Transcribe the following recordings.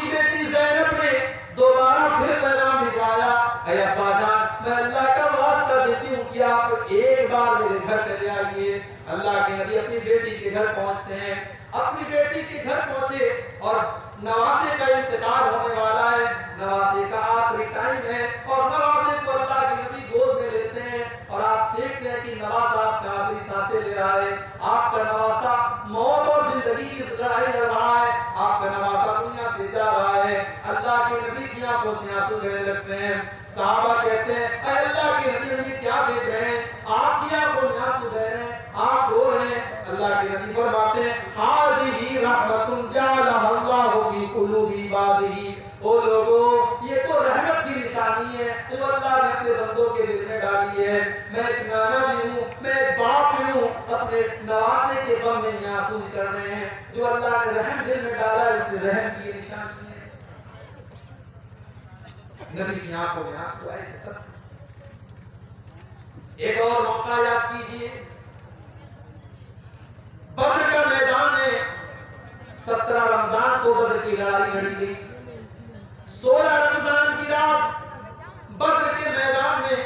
کی بیٹی زینب نے دوبارہ پھر پیغام بھجوایا، اے ابا جان میں اللہ کا واسطہ دیتی ہوں کہ آپ ایک بار میرے گھر چلے آئیے۔ اللہ کے نبی اپنی بیٹی کے گھر پہنچتے ہیں، اپنی بیٹی کے گھر پہنچے اور نواسے کا انتقال ہونے والا ہے، نواسے کا آخری ٹائم ہے اور نواسے کو اللہ کے نبی گود میں لیتے ہیں اور آپ دیکھتے ہیں کہ نواسا آپ کا آخری سانسیں لے رہا ہے، آپ کا نواسا موت اور زندگی کی لڑائی لڑ رہا ہے، آپ کا نواسا دنیا سے جا رہا ہے۔ اللہ کے نبی کی آنکھوں سے آنسو بہنے لگتے ہیں، صحابہ کہتے ہیں اے اللہ کے نبی ہم یہ کیا دیکھ رہے ہیں، آپ کی آنکھوں میں آنسو بہ رہے ہیں، آپ رو رہے ہیں۔ اللہ کے نبی فرماتے ہیں ہذہ رحمت جعلها اللہ فی قلوب عبادہ، او لوگوں یہ تو رحمت کی نشانی ہے جو اللہ نے اپنے بندوں کے دل میں ڈالی ہے۔ میں ایک نانا بھی ہوں، میں ایک باپ بھی ہوں، اپنے نواسے کے غم میں یہ آنسو نکل رہے ہیں، جو اللہ نے رحم دل میں ڈالا ہے اس سے رحم کی نشانی ہے۔ نبی کی آنکھوں میں آنسو آئے تھے تب۔ ایک اور موقع یاد کیجئے، بدر کا میدان ہے، 17 رمضان کو بدر کی لڑائی لڑی گئی، 16 رمضان کی رات بدر کے میدان میں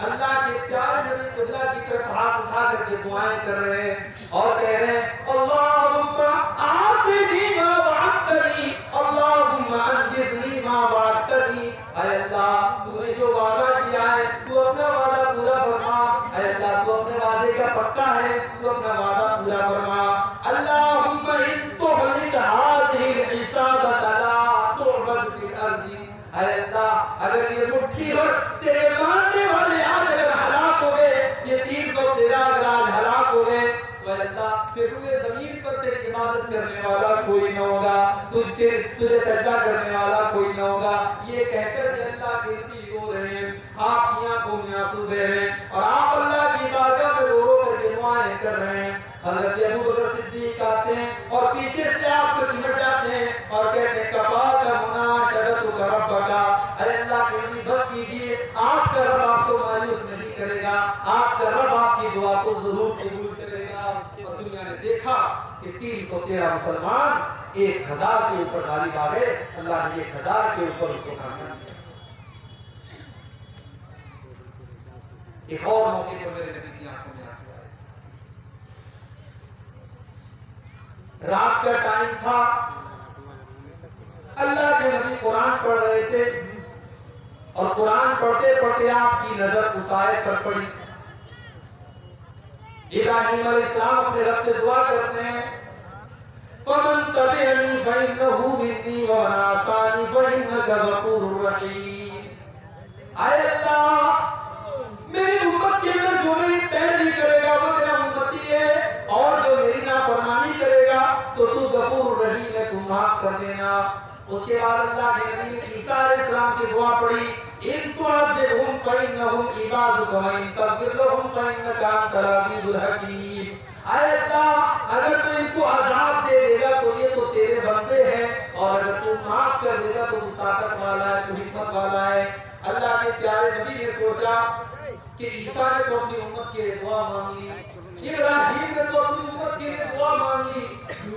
اللہ کے پیارے نبی قبلہ کی طرف ہاتھ اٹھا کر کے دعائیں کر رہے ہیں اور کہہ رہے ہیں اللہم آتنی ما وعدتنی، اللہم انجزنی ما وعدتنی، اے اللہ تو نے جو وعدہ کیا ہے تو اپنا وعدہ پورا فرما، اے اللہ تو اپنے وعدے کا پکا ہے، تو اپنا وعدہ پورا فرما۔ اللہم ان تہلک ہذہ العصابۃ لا تعبد فی الارض، اے اللہ اگر یہ مٹھی بھر تیرے ماننے والے آج اگر ہلاک ہو گئے، یہ 313 اگر آج ہلاک ہو گئے تو اے اللہ پھر روئے زمین پر تیری عبادت کرنے والا کوئی نہ ہوگا، تجھے سجدہ کرنے والا کوئی نہ ہوگا۔ یہ کہہ کر کہ اللہ کے نبی رو رہے ہیں، آپ کی آنکھوں میں آنسو بہ رہے ہیں اور آپ اللہ کی بارگاہ میں رو رو کر کے دعائیں کر رہے ہیں۔ حضرت ابو بکر صدیق آتے ہیں اور پیچھے سے آپ کو چمٹ جاتے ہیں اور کہتے ہیں کفاک مناشدتک ربک، اے اللہ کے نبی بس کیجئے، آپ کا رب آپ کو مایوس نہیں کرے گا، آپ کا رب آپ کی دعا کو ضرور قبول کرے گا۔ اور دنیا نے دیکھا کہ 313 مسلمان 1000 کے اوپر غالب آ گئے، اللہ نے 1000 کے اوپر اس کو کامیاب کیا۔ ایک اور موقع پر میرے نبی کی آنکھوں میں آنسو آئے، رات کا ٹائم تھا، اللہ کے نبی قرآن پڑھ رہے تھے اور قرآن پڑھتے پڑھتے آپ کی نظر اس آیت پر پڑی۔ ابراہیم علیہ السلام اپنے رب سے دعا کرتے ہیں فَمَن تَبِعَنِي فَإِنَّهُ مِنِّي وَمَنْ عَصَانِي فَإِنَّكَ غَفُورٌ رَحِيمٌ، اے اللہ میری امت کے اندر جو میری پیروی کرے گا وہ تیرا امتی ہے اور جو میری نافرمانی کرے گا تو تو غفور رحیم ہے، تو معاف کر دینا۔ اس کے بعد اللہ کے نبی نے عیسیٰ علیہ السلام کی دعا پڑھی ان تعذبهم فإنهم عبادك وإن تغفر لهم فإنك أنت العزيز الحكيم، اے اللہ اگر تو ان کو عذاب دے دے گا تو یہ تو تیرے بندے ہیں اور اگر تو معاف کر دے گا تو تو طاقت والا ہے، تو حکمت والا ہے۔ اللہ کے پیارے نبی نے سوچا کہ عیسیٰ نے تو اپنی امت کے لیے دعا مانگی، ابراہیم نے تو اپنی امت کے لیے دعا مانگی،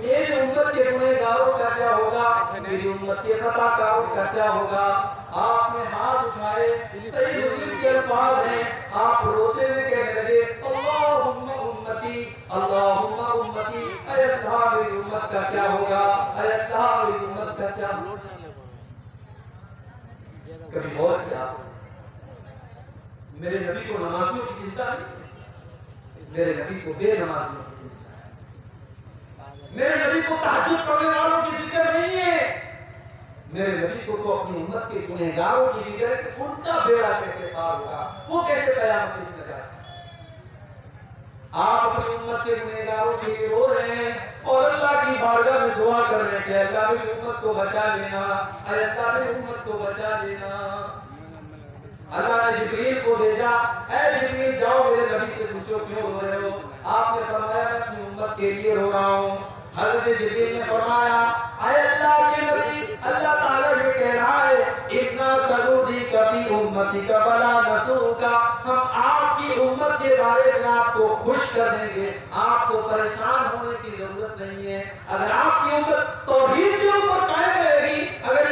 میری امت کے گنہگاروں کا کیا ہوگا، میری امت کے خطا کاروں کا کیا ہوگا؟ آپ نے ہاتھ اٹھائے، صحیح مسلم کے الفاظ ہیں، آپ روتے ہوئے کہنے لگے اللہم امتی اللہم امتی، اے اللہ میری امت کا کیا ہوگا، اے اللہ میری امت کا کیا ہوگا؟ کبھی غور کیا میرے نبی کو نمازیوں کی چنتا نہیں، میرے نبی کو بے نمازیوں کی چنتا ہے، میرے نبی کو تہجد پڑھنے والوں کی فکر نہیں ہے، میرے نبی کو تو اپنی امت کے گنہگاروں کی فکر ہے کہ ان کا بیڑا کیسے پار ہوگا، وہ کیسے قیامت سے نجات۔ آپ اپنی امت کے گنہگاروں کے لیے رو رہے ہیں اور اللہ کی بارگاہ میں دعا کر رہے ہیں کہ اللہ میری امت کو بچا لینا، اے اللہ میری امت کو بچا لینا۔ اللہ نے جبریل کو بھیجا، اے جبریل جاؤ میرے نبی سے پوچھو کیوں رو رہے ہو؟ آپ نے فرمایا میں اپنی امت کے لیے رو رہا ہوں۔ حضرت جبریل نے فرمایا اے اللہ کے نبی اللہ تعالیٰ یہ کہہ رہا ہے اتنا سرودی کبھی امتی کا بلا نسو کا، ہم آپ کی امت کے بارے میں آپ کو خوش کر دیں گے، آپ کو پریشان ہونے کی ضرورت نہیں ہے۔ اگر آپ کی امت توحید کے اوپر قائم رہے گی، اگر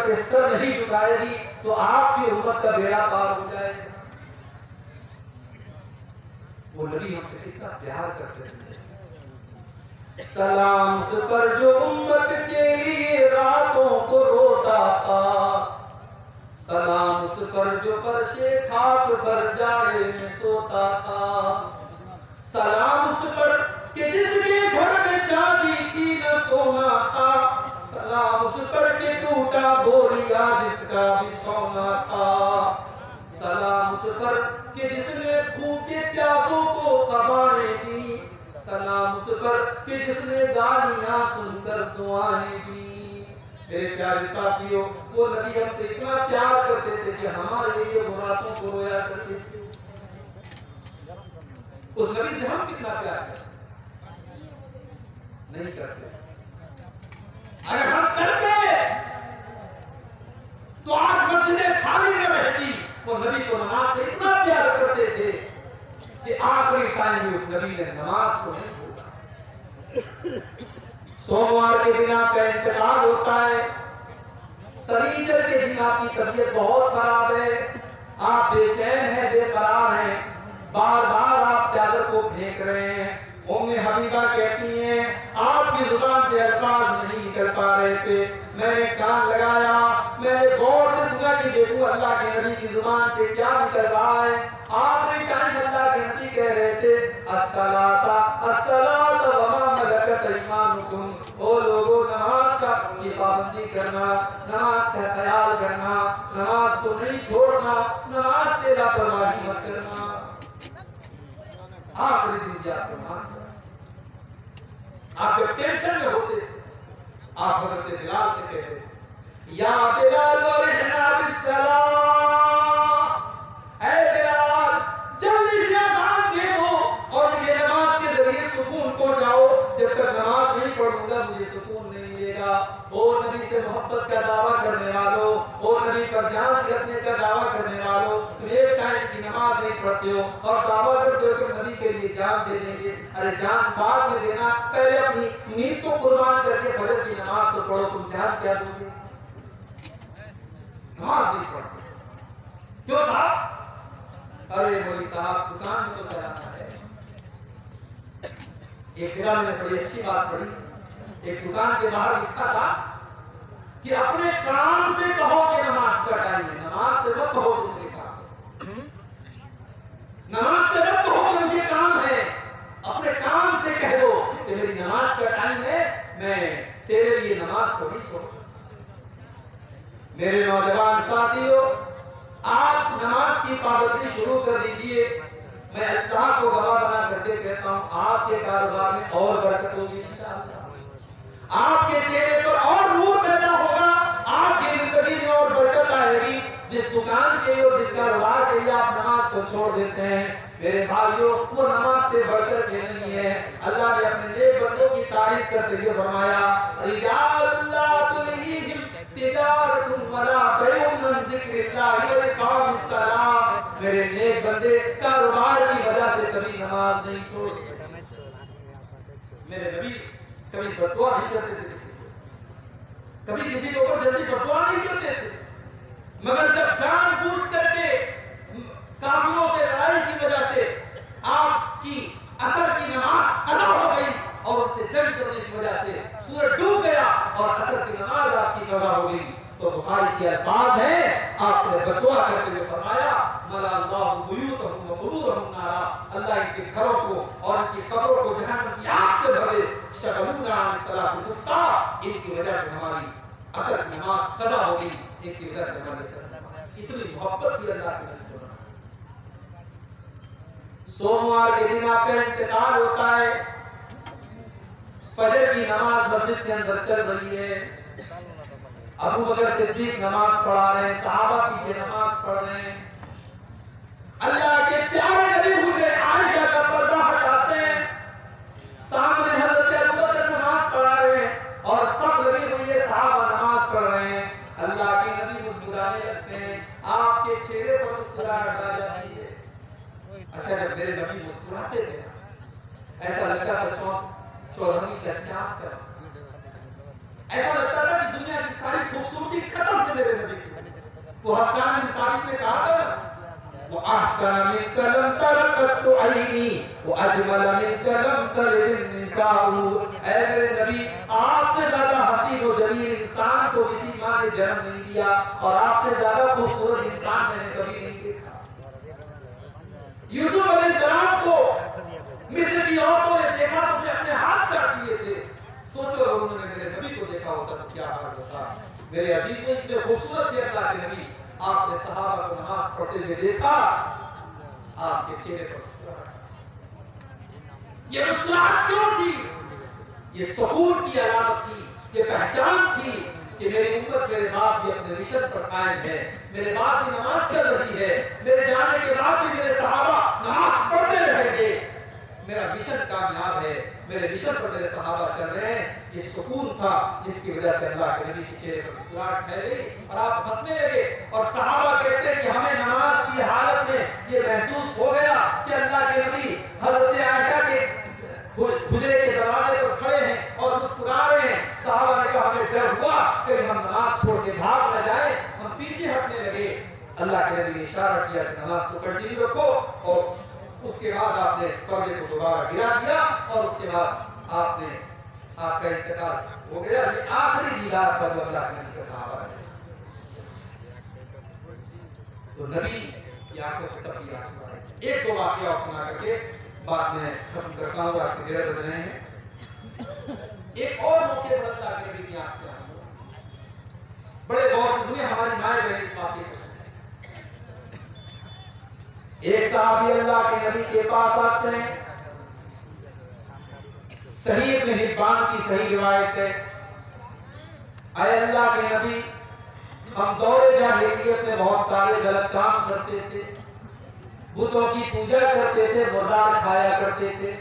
کے سر نہیں جھکائے گی تو آپ کی امت کا بیڑا پار ہو جائے گا. وہ نبی ہم سے کتنا پیار کرتے تھے. سلام اس پر جو امت کے لیے راتوں کو روتا تھا، سلام اس پر جو فرش خاک پر جاڑے میں سوتا تھا، سلام اس پر کہ جس کے گھر میں چاندی کی نہ سونا تھا، سلام اس پر کہ ٹوٹا بوریا جس کا بچھونا تھا، سلام اس پر کہ جس نے بھوکے پیاسوں کو قبائیں دی، سلام اس پر کہ جس نے گالیاں سن کر دعائیں دی. میرے پیارے ساتھیوں، وہ نبی ہم سے اتنا پیار کرتے تھے کہ ہمارے لیے وہ راتوں کو رویا کرتے تھے. اس نبی سے ہم کتنا پیار کرتے نہیں کرتے. اگر ہم کرتے تو آج مسجدیں خالی نہ رہتی. وہ نبی تو نماز سے اتنا پیار کرتے تھے کہ آخری ٹائم میں اس نبی نے نماز کو نہیں چھوڑا. سوموار کے دن آپ کا انتقال ہوتا ہے، سنیچر کے دن آپ کی طبیعت بہت خراب ہے، آپ بے چین ہیں، بے قرار ہیں، بار بار آپ چادر کو پھینک رہے ہیں. ام حبیبہ کہتی ہیں آپ کی زبان سے الفاظ نہیں نکل پا رہے تھے. میں نے کان لگایا، میں نے غور سے سنا کہ دیکھو اللہ کے نبی کی زبان سے کیا نکل رہا ہے. آخری ٹائم اللہ کے نبی کہہ رہے تھے الصلاۃ الصلاۃ وما ملکت ایمانکم. او لوگوں، نماز کی پابندی کرنا، نماز کا خیال کرنا، نماز کو نہیں چھوڑنا، نماز سے لاپرواہی مت کرنا. آخری دن بھی آپ کو نماز پڑھا. آپ جب ٹینشن میں ہوتے تھے آپ حضرت بلال سے کہتے تھے یا بلال ورحنا بالصلاۃ، اے بلال جلدی سے اذان دے دو اور مجھے نماز کے ذریعے سکون پہنچاؤ. جب تک نماز نہیں پڑھوں گا مجھے سکون نہیں ملے گا. او نبی سے محبت کا دعویٰ کرنے والوں، او نبی پر جان چھڑکنے کا دعویٰ کرنے والوں، تم ایک ٹائم کی نماز نہیں پڑھتے ہو اور دعویٰ کرتے ہو کہ نبی کے لیے جان دے دیں گے. ارے جان بعد میں دینا، پہلے اپنی نیند کو قربان کر کے فجر کی نماز تو پڑھو. تم جان کیا دو گے؟ نماز نہیں پڑھتے کیوں صاحب؟ ارے مولوی صاحب دکان میں تو چلانا ہے. ایک جگہ میں نے بڑی اچھی بات پڑھی. ایک دکان کے باہر لکھا تھا کہ اپنے کام سے کہو کہ نماز کا ٹائم ہے، نماز سے مت کہو کہ مجھے کام ہے. نماز سے مت کہو کہ مجھے کام ہے، اپنے کام سے کہہ دو کہ میری نماز کا ٹائم ہے، میں تیرے لیے نماز کو نہیں چھوڑ سکتا. میرے نوجوان ساتھیوں، آپ نماز کی پابندی شروع کر دیجئے. میں اللہ کو گواہ بنا کر کے کہتا ہوں آپ کے کاروبار میں اور برکت ہوگی انشاءاللہ. آپ کے چہرے پر اور نور پیدا ہوگا، آپ کی زندگی میں اور برکت آئے گی. جس دکان کے لیے اور جس کاروبار کے لیے آپ نماز کو چھوڑ دیتے ہیں میرے بھائیوں، وہ نماز سے بڑھ کر کے نہیں ہے. اللہ نے اپنے نیک بندوں کی تعریف کرتے ہوئے فرمایا رجال لا تلہیہم تجارت ولا بیع عن ذکر اللہ واقام الصلاۃ. میرے نیک بندے کاروبار کی وجہ سے کبھی نماز نہیں چھوڑتے. میرے نبی کبھی بددعا نہیں کرتے تھے کسی کو، کبھی کسی کے اوپر جلدی بددعا نہیں کرتے تھے، مگر جب جان بوجھ کر کے کافروں سے لڑائی کی وجہ سے آپ کی عصر کی نماز قضا ہو گئی اور ان سے جنگ کرنے کی وجہ سے سورج ڈوب گیا اور عصر کی نماز آپ کی قضا ہو گئی تو بخاری کے الفاظ ہیں آپ نے بددعا کرتے ہوئے فرمایا ملا اللہ بیوتہم وقبورہم نارا. اللہ ان کے گھروں کو اور ان کی قبروں کو جہنم کی آگ سے بھر دے. شغلونا عن الصلاۃ الوسطی، ان کی وجہ سے ہماری عصر کی نماز قضا ہو گئی، ان کی وجہ سے ہماری عصر کی نماز. اتنی محبت تھی اللہ کے نبی کو. سوموار کے دن آپ کا انتقال ہوتا ہے، فجر کی نماز مسجد کے اندر چل رہی ہے، ابو بکر صدیق نماز پڑھا رہے ہیں، صحابہ پیچھے نماز پڑھ رہے ہیں. اللہ کے پیارے نبی حضرت عائشہ کا پردہ ہٹاتے ہیں، سامنے حضرت ابو بکر نماز پڑھا رہے ہیں اور سب لگے ہوئے صحابہ نماز پڑھ رہے ہیں. اللہ کے نبی مسکرانے لگتے ہیں، آپ کے چہرے پر مسکراہٹ آ جاتی ہے. اچھا جب میرے نبی مسکراتے تھے ایسا لگتا تھا چودھویں کا چاند چلا. ایسا لگتا تھا کہ دنیا کی ساری خوبصورتی ختم ہے میرے نبی کی. وہ حسان بن ثابت نے کہا تھا نا وَأَحْسَنَ مِنْكَ لَمْ تَرَ قَطُّ عَيْنِي وَأَجْمَلَ مِنْكَ لَمْ تَلِدِ النِّسَاءُ. اے میرے نبی آپ سے زیادہ حسین و جمیل انسان کو کسی ماں نے جنم نہیں دیا اور آپ سے زیادہ خوبصورت انسان میں نے کبھی نہیں دیکھا. یوسف علیہ السلام کو مصر کی عورتوں نے دیکھا تو اپنے ہاتھ کر دیے تھے. سوچو اگر انہوں نے میرے نبی کو دیکھا ہوتا تو کیا حال ہوتا. میرے عزیز میں اتنے خوبصورت تھے اللہ کے نبی. آپ نے صحابہ کو نماز پڑھتے ہوئے دیکھا آپ کے چہرے پر مسکراہٹ. یہ مسکراہٹ کیوں تھی؟ یہ سکون کی علامت تھی, یہ پہچان تھی کہ میری امت میرے بعد بھی اپنے مشن پر قائم ہے, میرے بعد بھی نماز چل رہی ہے, میرے جانے کے بعد بھی میرے صحابہ نماز پڑھتے رہیں گے. میرا مشن کامیاب ہے, میرے مشن پر میرے صحابہ چل رہے ہیں. یہ سکون تھا جس کی وجہ سے اللہ کے نبی کے چہرے پر مسکراہٹ پھیل گئی اور آپ ہنسنے لگے. اور صحابہ کہتے ہیں کہ ہمیں نماز کی حالت میں یہ محسوس ہو گیا کہ اللہ کے نبی حضرت عائشہ کے حجرے کے دروازے پر کھڑے ہیں اور مسکرا رہے ہیں. صحابہ نے کہا ہمیں ڈر ہوا کہ ہم نماز چھوڑ کے بھاگ نہ جائیں, ہم پیچھے ہٹنے لگے. اللہ کے نبی نے اشارہ کیا کہ نماز کو کنٹینیو رکھو اور اس کے بعد آپ نے پردے کو دوبارہ گرا دیا اور اس کے بعد آپ کا انتقال ہو گیا. یہ آخری دیدار پر جو اللہ کے نبی کا صحابہ ہے تو نبی کی آنکھوں سے تب بھی آنسو آئے. ایک دو واقعہ سنا کر کے بعد میں ختم کرتا ہوں, آپ کے دیر بج رہے ہیں. ایک اور موقع پر اللہ کے نبی کی آنکھ سے آنسو آئے. بڑے غور سے سنیے, ہماری مائیں بہنیں اس واقعے کو. ایک صحابی اللہ کے نبی کے پاس آتے ہیں. صحیح ابن حبان کی صحیح روایت ہے, اے اللہ کے نبی ہم دور جاہلیت میں بہت سارے غلط کام کرتے تھے, بتوں کی پوجا کرتے تھے, مردار کھایا کرتے تھے.